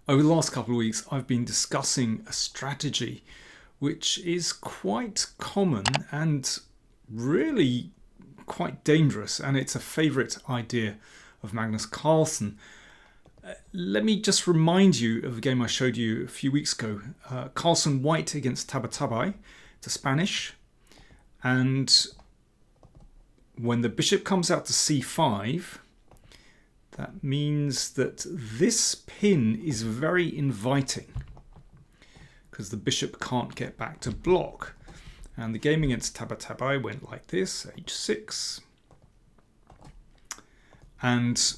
Over the last couple of weeks, I've been discussing a strategy which is quite common and really quite dangerous, and it's a favourite idea of Magnus Carlsen. Let me just remind you of a game I showed you a few weeks ago. Carlsen white against Tabatabai. It's a Spanish, and when the bishop comes out to c5, that means that this pin is very inviting because the bishop can't get back to block. And the game against Tabatabai went like this, h6. And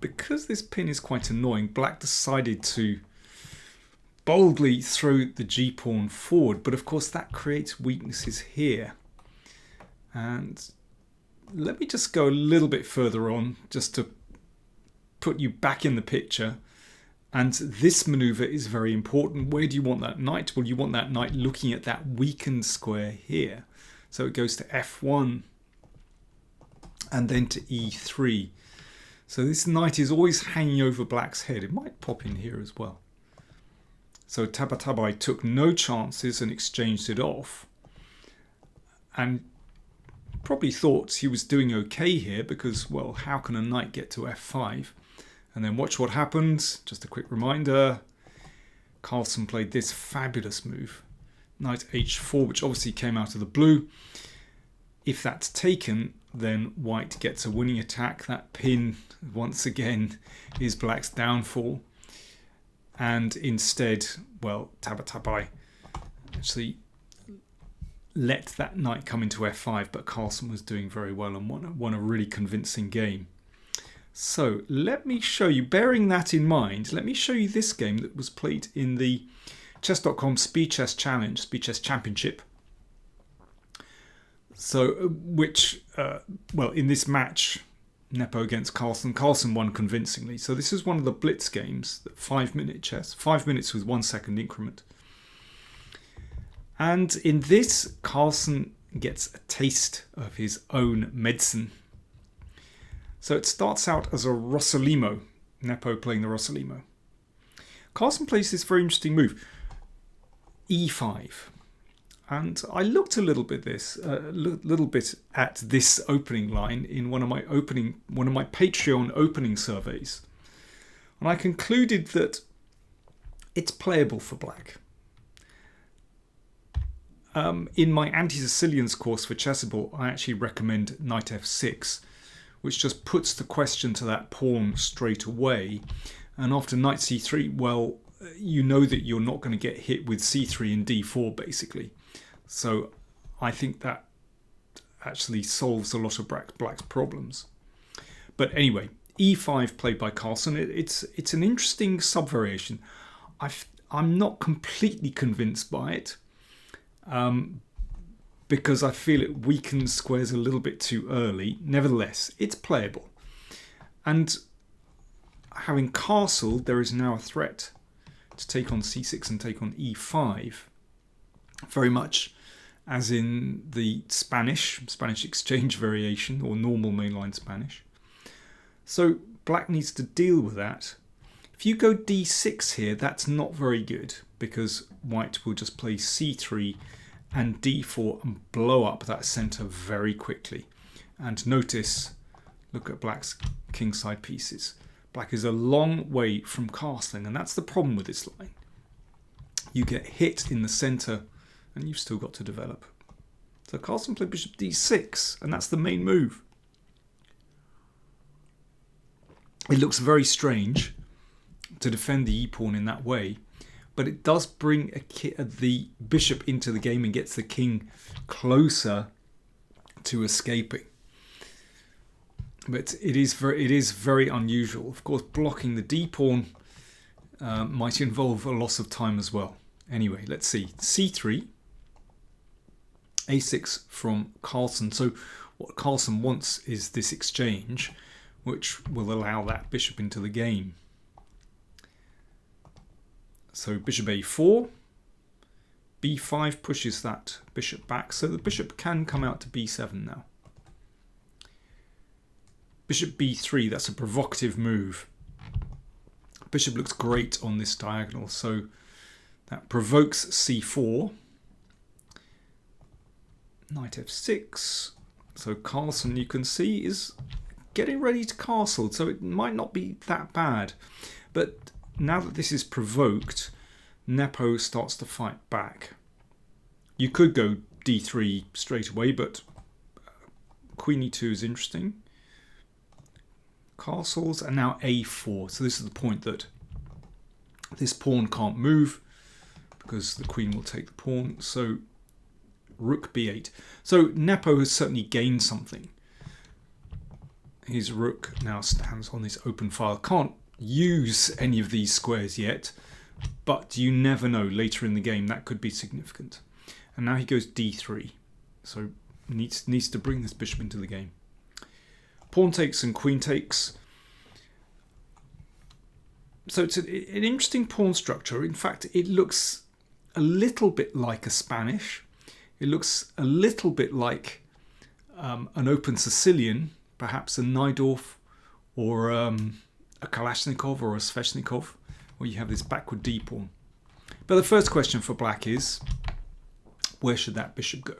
because this pin is quite annoying, black decided to boldly throw the g-pawn forward. But of course that creates weaknesses here. And let me just go a little bit further on just to put you back in the picture. And this maneuver is very important. Where do you want that knight? Well, you want that knight looking at that weakened square here. So it goes to f1 and then to e3. So this knight is always hanging over black's head. It might pop in here as well. So Tabatabai took no chances and exchanged it off. And probably thought he was doing okay here because, well, how can a knight get to f5? And then watch what happened. Just a quick reminder. Carlsen played this fabulous move. Knight h4, which obviously came out of the blue. If that's taken, then white gets a winning attack. That pin, once again, is black's downfall. And instead, well, Tabatabai actually let that knight come into f5, but Carlsen was doing very well and won a really convincing game. So let me show you, bearing that in mind, let me show you this game that was played in the Chess.com Speed Chess Challenge, Speed Chess Championship. So, which, well, in this match, Nepo against Carlsen, Carlsen won convincingly. So this is one of the blitz games, 5-minute chess, 5 minutes with 1 second increment. And in this, Carlsen gets a taste of his own medicine. So it starts out as a Rossolimo, Nepo playing the Rossolimo. Carlsen plays this very interesting move, e5. And I looked a little bit at this opening line in one of my Patreon opening surveys, and I concluded that it's playable for black. In my anti-Sicilians course for Chessable, I actually recommend knight f6, which just puts the question to that pawn straight away. And after knight c3, well, you know that you're not going to get hit with c3 and d4 basically. So I think that actually solves a lot of black's problems. But anyway, e5 played by Carlsen. It's an interesting sub-variation. I'm not completely convinced by it because I feel it weakens squares a little bit too early. Nevertheless, it's playable. And having castled, there is now a threat to take on c6 and take on e5. Very much as in the Spanish exchange variation or normal mainline Spanish. So black needs to deal with that. If you go d6 here, that's not very good because white will just play c3 and d4 and blow up that center very quickly. And notice, look at black's kingside pieces. Black is a long way from castling, and that's the problem with this line. You get hit in the center and you've still got to develop. So Carlsen played bishop d6, and that's the main move. It looks very strange to defend the e-pawn in that way, but it does bring the bishop into the game and gets the king closer to escaping. But it is very unusual. Of course, blocking the d-pawn might involve a loss of time as well. Anyway, let's see. c3. a6 from Carlsen. So what Carlsen wants is this exchange, which will allow that bishop into the game. So bishop a4, b5 pushes that bishop back, so the bishop can come out to b7 now. Bishop b3, that's a provocative move. bishop looks great on this diagonal. So that provokes c4. Knight f6. So Carlsen, you can see, is getting ready to castle. So it might not be that bad. But now that this is provoked, Nepo starts to fight back. You could go d3 straight away, but queen e2 is interesting. Castles, and now a4. So this is the point that this pawn can't move because the queen will take the pawn. So rook b8. So Nepo has certainly gained something. His rook now stands on this open file. Can't use any of these squares yet, but you never know. Later in the game that could be significant. And now he goes d3. So needs to bring this bishop into the game. Pawn takes and queen takes. So it's an interesting pawn structure. In fact, it looks a little bit like a Spanish. It looks a little bit like an open Sicilian, perhaps a Najdorf or a Kalashnikov or a Sveshnikov, where you have this backward d pawn. But the first question for black is, where should that bishop go?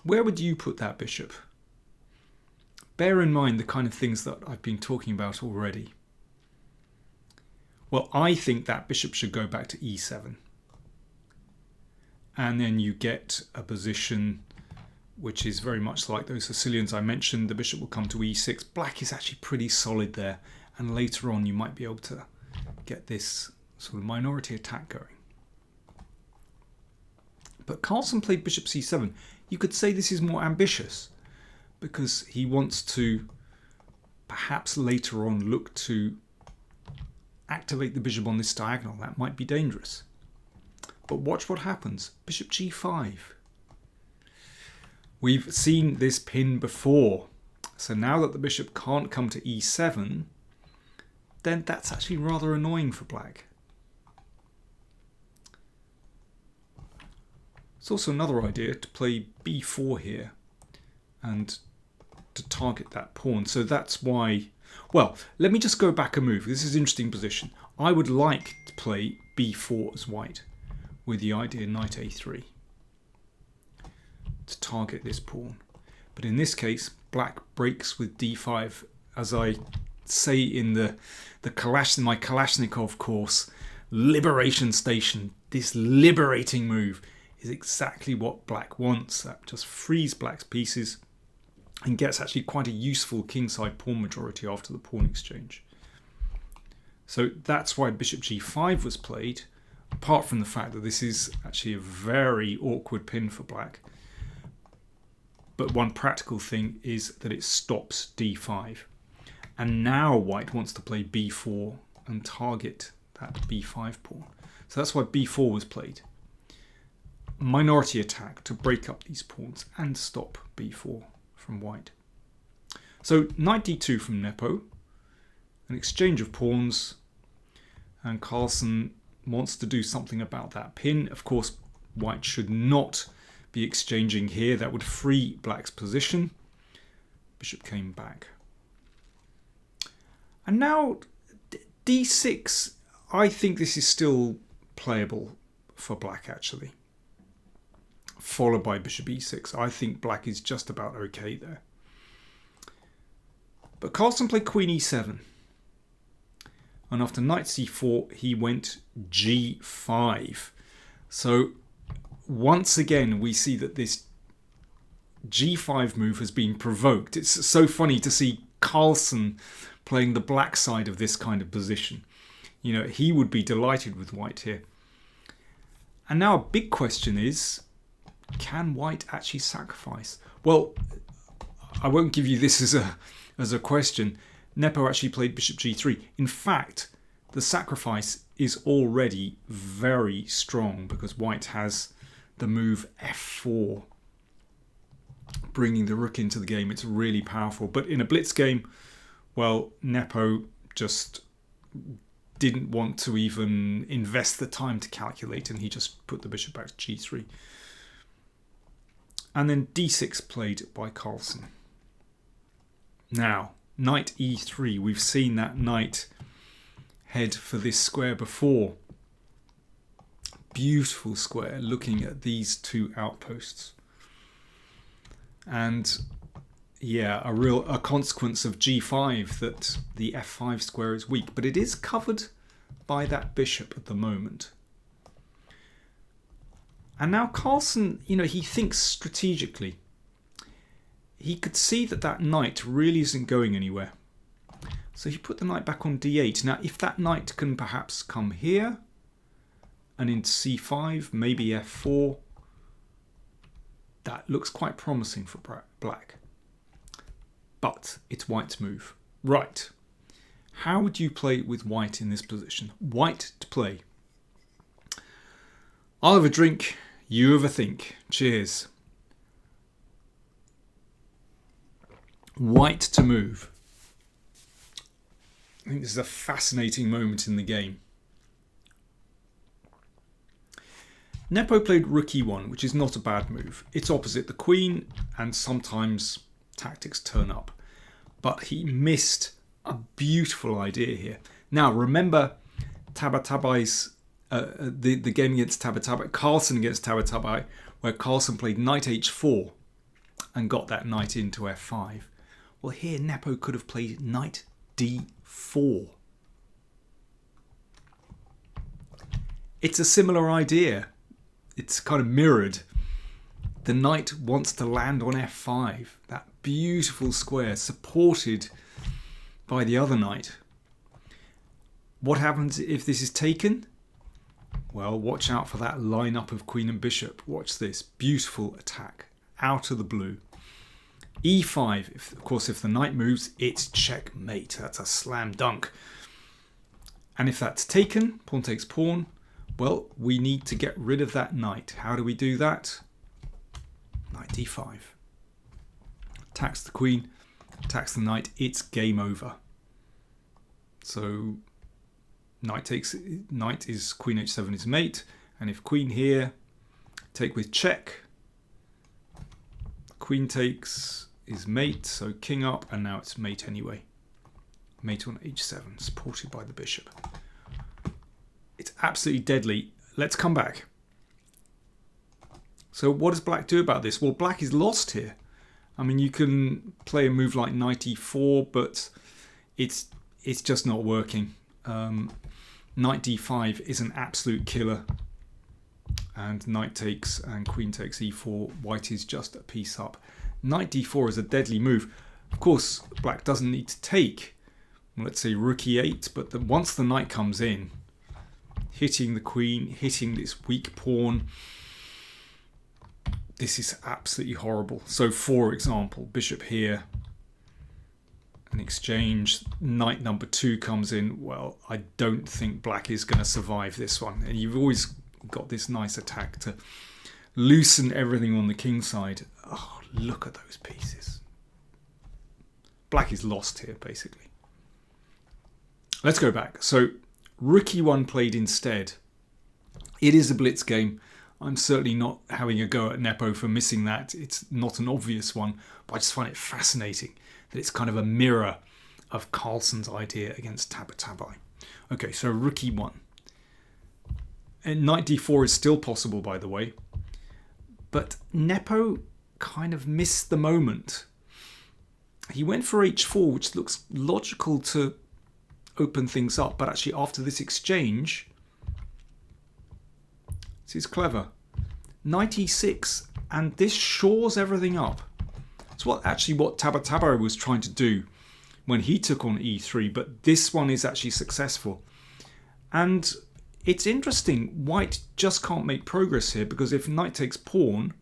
Where would you put that bishop? Bear in mind the kind of things that I've been talking about already. Well, I think that bishop should go back to e7. And then you get a position which is very much like those Sicilians I mentioned. The bishop will come to e6. Black is actually pretty solid there. And later on you might be able to get this sort of minority attack going. But Carlsen played bishop c7. You could say this is more ambitious because he wants to perhaps later on look to activate the bishop on this diagonal. That might be dangerous. But watch what happens. Bishop g5. We've seen this pin before. So now that the bishop can't come to e7, then that's actually rather annoying for black. It's also another idea to play b4 here and to target that pawn. So that's why, well, let me just go back a move. This is an interesting position. I would like to play b4 as white with the idea knight a3 to target this pawn. But in this case, black breaks with d5. As I say in my Kalashnikov course, liberation station, this liberating move is exactly what black wants. That just frees black's pieces and gets actually quite a useful kingside pawn majority after the pawn exchange. So that's why bishop g5 was played, apart from the fact that this is actually a very awkward pin for black. But one practical thing is that it stops d5. And now white wants to play b4 and target that b5 pawn. So that's why b4 was played. Minority attack to break up these pawns and stop b4 from white. So knight d2 from Nepo, an exchange of pawns, and Carlsen wants to do something about that pin. Of course, white should not be exchanging here. That would free black's position. Bishop came back. And now d6, I think this is still playable for black actually. Followed by bishop e6. I think black is just about okay there. But Carlsen played queen e7. And after knight c4, he went g5. So once again, we see that this g5 move has been provoked. It's so funny to see Carlsen playing the black side of this kind of position. You know, he would be delighted with white here. And now a big question is, can white actually sacrifice? Well, I won't give you this as a question. Nepo actually played bishop g3. In fact, the sacrifice is already very strong because white has the move f4, bringing the rook into the game. It's really powerful. But in a blitz game, well, Nepo just didn't want to even invest the time to calculate, and he just put the bishop back to g3. And then d6 played by Carlsen. Now, knight e3. We've seen that knight head for this square before. Beautiful square looking at these two outposts. And yeah, a consequence of g5 that the f5 square is weak, but it is covered by that bishop at the moment. And now Carlsen, he thinks strategically. He could see that that knight really isn't going anywhere. So he put the knight back on d8. Now, if that knight can perhaps come here and into c5, maybe f4, that looks quite promising for black. But it's white's move. Right. How would you play with white in this position? White to play. I'll have a drink, you have a think. Cheers. White to move. I think this is a fascinating moment in the game. Nepo played rook e1, which is not a bad move. It's opposite the queen, and sometimes tactics turn up. But he missed a beautiful idea here. Now, remember Tabatabai's the game against Tabatabai, Carlsen against Tabatabai, where Carlsen played knight h4 and got that knight into f5. Well, here Nepo could have played knight d4. It's a similar idea. It's kind of mirrored. The knight wants to land on f5, that beautiful square supported by the other knight. What happens if this is taken? Well, watch out for that lineup of queen and bishop. Watch this beautiful attack out of the blue. e5, of course, if the knight moves, it's checkmate. That's a slam dunk. And if that's taken, pawn takes pawn, well, we need to get rid of that knight. How do we do that? Knight d5. Attacks the queen, attacks the knight, it's game over. So knight is queen h7 is mate, and if queen here, take with check, queen takes is mate, so king up, and now it's mate anyway. Mate on h7, supported by the bishop. It's absolutely deadly. Let's come back. So what does black do about this? Well, black is lost here. I mean, you can play a move like knight e4, but it's just not working. Knight d5 is an absolute killer. And knight takes and queen takes e4. White is just a piece up. Knight d4 is a deadly move. Of course, black doesn't need to take, let's say, rook e8, but once the knight comes in, hitting the queen, hitting this weak pawn, this is absolutely horrible. So, for example, bishop here, an exchange, knight number 2 comes in. Well, I don't think black is going to survive this one. And you've always got this nice attack to loosen everything on the king side. Oh, look at those pieces. Black is lost here, basically. Let's go back. So, rook e1 played instead. It is a blitz game. I'm certainly not having a go at Nepo for missing that. It's not an obvious one, but I just find it fascinating that it's kind of a mirror of Carlsen's idea against Tabatabai. Okay, so rook e1. And knight d4 is still possible, by the way. But Nepo kind of missed the moment. He went for h4, which looks logical to open things up, but actually after this exchange, this is clever. Knight e6, and this shores everything up. It's what Tabatabai was trying to do when he took on e3, but this one is actually successful. And it's interesting, white just can't make progress here, because if knight takes pawn,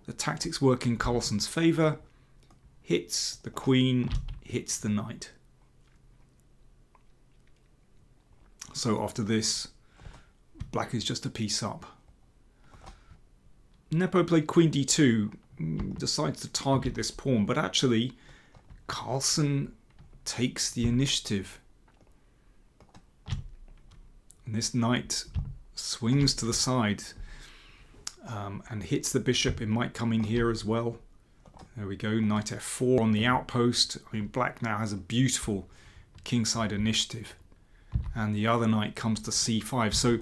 the tactics work in Carlsen's favour, hits the queen, hits the knight. So after this, black is just a piece up. Nepo played queen d2, decides to target this pawn, but actually Carlsen takes the initiative. And this knight swings to the side and hits the bishop. It might come in here as well. There we go, knight f4 on the outpost. I mean, black now has a beautiful kingside initiative. and the other knight comes to c5. So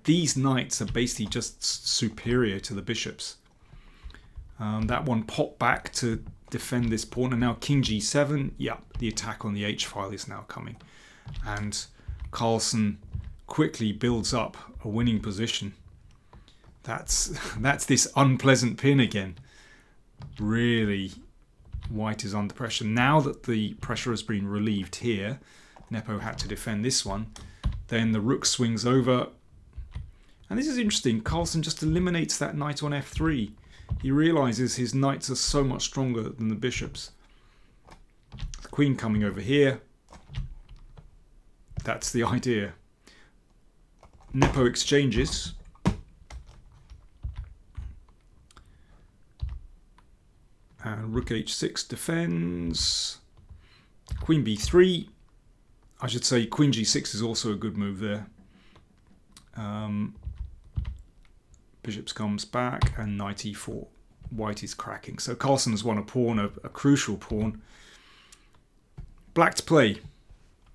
these knights are basically just superior to the bishops. That one popped back to defend this pawn, and now king g7. Yeah, the attack on the h-file is now coming, and Carlsen quickly builds up a winning position. That's this unpleasant pin again. Really, white is under pressure. Now that the pressure has been relieved here, Nepo had to defend this one. Then the rook swings over. And this is interesting. Carlsen just eliminates that knight on f3. He realizes his knights are so much stronger than the bishops. The queen coming over here. That's the idea. Nepo exchanges. And rook h6 defends. Queen b3. I should say queen g6 is also a good move there. Bishops comes back and knight e4. White is cracking. So Carlsen has won a pawn, a crucial pawn. Black to play.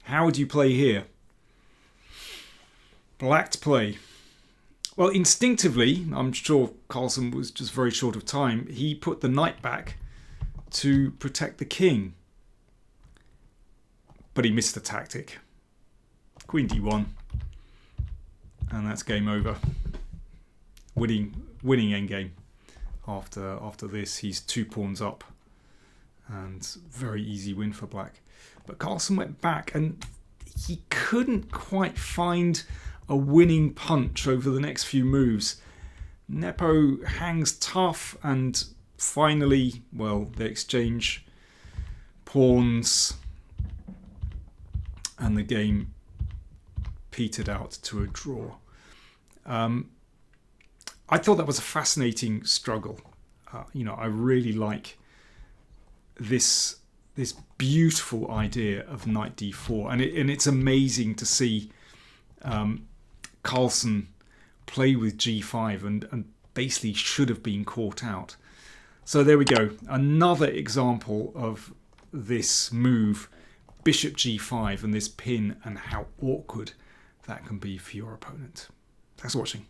How would you play here? Black to play. Well, instinctively, I'm sure Carlsen was just very short of time. He put the knight back to protect the king. But he missed the tactic. Queen d1. And that's game over. Winning endgame. After this, he's 2 pawns up. And very easy win for black. But Carlsen went back and he couldn't quite find a winning punch over the next few moves. Nepo hangs tough, and finally, well, they exchange pawns and the game petered out to a draw. I thought that was a fascinating struggle. I really like this beautiful idea of knight d4, and it's amazing to see Carlsen play with g5 and basically should have been caught out. So there we go, another example of this move, bishop g5, and this pin, and how awkward that can be for your opponent. Thanks for watching.